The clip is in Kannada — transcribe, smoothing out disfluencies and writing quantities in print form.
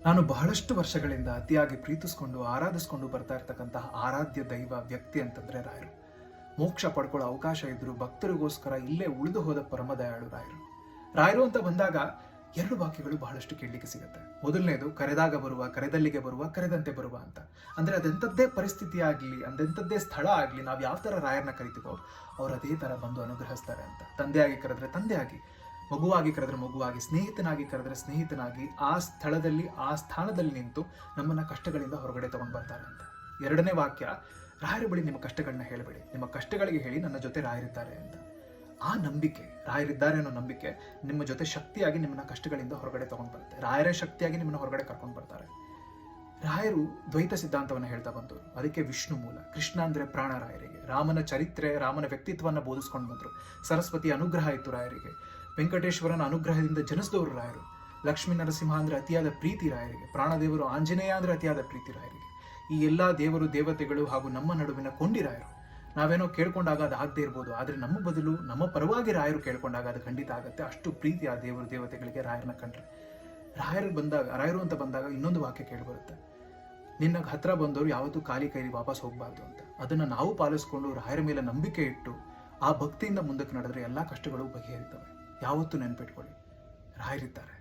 ನಾನು ಬಹಳಷ್ಟು ವರ್ಷಗಳಿಂದ ಅತಿಯಾಗಿ ಪ್ರೀತಿಸ್ಕೊಂಡು ಆರಾಧಿಸ್ಕೊಂಡು ಬರ್ತಾ ಇರ್ತಕ್ಕಂತಹ ಆರಾಧ್ಯ ದೈವ ವ್ಯಕ್ತಿ ಅಂತಂದ್ರೆ ರಾಯರು. ಮೋಕ್ಷ ಪಡ್ಕೊಳ್ಳೋ ಅವಕಾಶ ಇದ್ರು ಭಕ್ತರಿಗೋಸ್ಕರ ಇಲ್ಲೇ ಉಳಿದು ಹೋದ ಪರಮದಯಾಳು ರಾಯರು. ರಾಯರು ಅಂತ ಬಂದಾಗ ಎರಡು ವಾಕ್ಯಗಳು ಬಹಳಷ್ಟು ಕೇಳಲಿಕ್ಕೆ ಸಿಗುತ್ತೆ. ಮೊದಲನೇದು ಕರೆದಾಗ ಬರುವ, ಕರೆದಲ್ಲಿಗೆ ಬರುವ, ಕರೆದಂತೆ ಬರುವ ಅಂತ. ಅಂದ್ರೆ ಅದೆಂಥದ್ದೇ ಪರಿಸ್ಥಿತಿ ಆಗಲಿ, ಅದೆಂಥದ್ದೇ ಸ್ಥಳ ಆಗಲಿ, ನಾವು ಯಾವ ಥರ ರಾಯರನ್ನ ಕರಿತೀವೋ ಅವ್ರು ಅದೇ ಥರ ಬಂದು ಅನುಗ್ರಹಿಸ್ತಾರೆ ಅಂತ. ತಂದೆಯಾಗಿ ಕರೆದ್ರೆ ತಂದೆಯಾಗಿ, ಮಗುವಾಗಿ ಕರೆದ್ರೆ ಮಗುವಾಗಿ, ಸ್ನೇಹಿತನಾಗಿ ಕರೆದ್ರೆ ಸ್ನೇಹಿತನಾಗಿ ಆ ಸ್ಥಳದಲ್ಲಿ ಆ ಸ್ಥಾನದಲ್ಲಿ ನಿಂತು ನಮ್ಮನ್ನ ಕಷ್ಟಗಳಿಂದ ಹೊರಗಡೆ ತಗೊಂಡು ಬರ್ತಾರೆ ಅಂತ. ಎರಡನೇ ವಾಕ್ಯ, ರಾಯರ ಬಳಿ ನಿಮ್ಮ ಕಷ್ಟಗಳನ್ನ ಹೇಳಬೇಡಿ, ನಿಮ್ಮ ಕಷ್ಟಗಳಿಗೆ ಹೇಳಿ ನನ್ನ ಜೊತೆ ರಾಯರಿದ್ದಾರೆ ಅಂತ. ಆ ನಂಬಿಕೆ, ರಾಯರಿದ್ದಾರೆ ಅನ್ನೋ ನಂಬಿಕೆ ನಿಮ್ಮ ಜೊತೆ ಶಕ್ತಿಯಾಗಿ ನಿಮ್ಮನ್ನ ಕಷ್ಟಗಳಿಂದ ಹೊರಗಡೆ ತಗೊಂಡು ಬರುತ್ತೆ. ರಾಯರೇ ಶಕ್ತಿಯಾಗಿ ನಿಮ್ಮನ್ನ ಹೊರಗಡೆ ಕರ್ಕೊಂಡು ಬರ್ತಾರೆ. ರಾಯರು ದ್ವೈತ ಸಿದ್ಧಾಂತವನ್ನು ಹೇಳ್ತಾ ಬಂದರು. ಅದಕ್ಕೆ ವಿಷ್ಣು ಮೂಲ, ಕೃಷ್ಣ ಅಂದ್ರೆ ಪ್ರಾಣ ರಾಯರಿಗೆ. ರಾಮನ ಚರಿತ್ರೆ, ರಾಮನ ವ್ಯಕ್ತಿತ್ವವನ್ನು ಬೋಧಿಸ್ಕೊಂಡು ಬಂದರು. ಸರಸ್ವತಿ ಅನುಗ್ರಹ ಇತ್ತು ರಾಯರಿಗೆ. ವೆಂಕಟೇಶ್ವರನ ಅನುಗ್ರಹದಿಂದ ಜನಿಸಿದವರು ರಾಯರು. ಲಕ್ಷ್ಮೀ ನರಸಿಂಹ ಅಂದ್ರೆ ಅತಿಯಾದ ಪ್ರೀತಿ ರಾಯರಿಗೆ. ಪ್ರಾಣದೇವರು ಆಂಜನೇಯ ಅಂದ್ರೆ ಅತಿಯಾದ ಪ್ರೀತಿ ರಾಯರಿಗೆ. ಈ ಎಲ್ಲಾ ದೇವರು ದೇವತೆಗಳು ಹಾಗೂ ನಮ್ಮ ನಡುವಿನ ಕೊಂಡಿ ರಾಯರು. ನಾವೇನೋ ಕೇಳ್ಕೊಂಡಾಗ ಅದು ಆಗದೆ ಇರ್ಬೋದು, ಆದರೆ ನಮ್ಮ ಬದಲು ನಮ್ಮ ಪರವಾಗಿ ರಾಯರು ಕೇಳ್ಕೊಂಡಾಗ ಅದು ಖಂಡಿತ ಆಗುತ್ತೆ. ಅಷ್ಟು ಪ್ರೀತಿ ಆ ದೇವರು ದೇವತೆಗಳಿಗೆ ರಾಯರನ್ನ ಕಂಡ್ರೆ. ರಾಯರು ಅಂತ ಬಂದಾಗ ಇನ್ನೊಂದು ವಾಕ್ಯ ಕೇಳಿಬರುತ್ತೆ, ನಿನ್ನ ಹತ್ರ ಬಂದವರು ಯಾವತ್ತೂ ಖಾಲಿ ಕೈಲಿ ವಾಪಸ್ ಹೋಗಬಾರ್ದು ಅಂತ. ಅದನ್ನು ನಾವು ಪಾಲಿಸ್ಕೊಂಡು ರಾಯರ ಮೇಲೆ ನಂಬಿಕೆ ಇಟ್ಟು ಆ ಭಕ್ತಿಯಿಂದ ಮುಂದಕ್ಕೆ ನಡೆದ್ರೆ ಎಲ್ಲ ಕಷ್ಟಗಳು ಬಗೆಹರಿತವೆ. ಯಾವತ್ತೂ ನೆನ್ಪಿಟ್ಕೊಳ್ಳಿ, ರಾಯರಿದ್ದಾರೆ.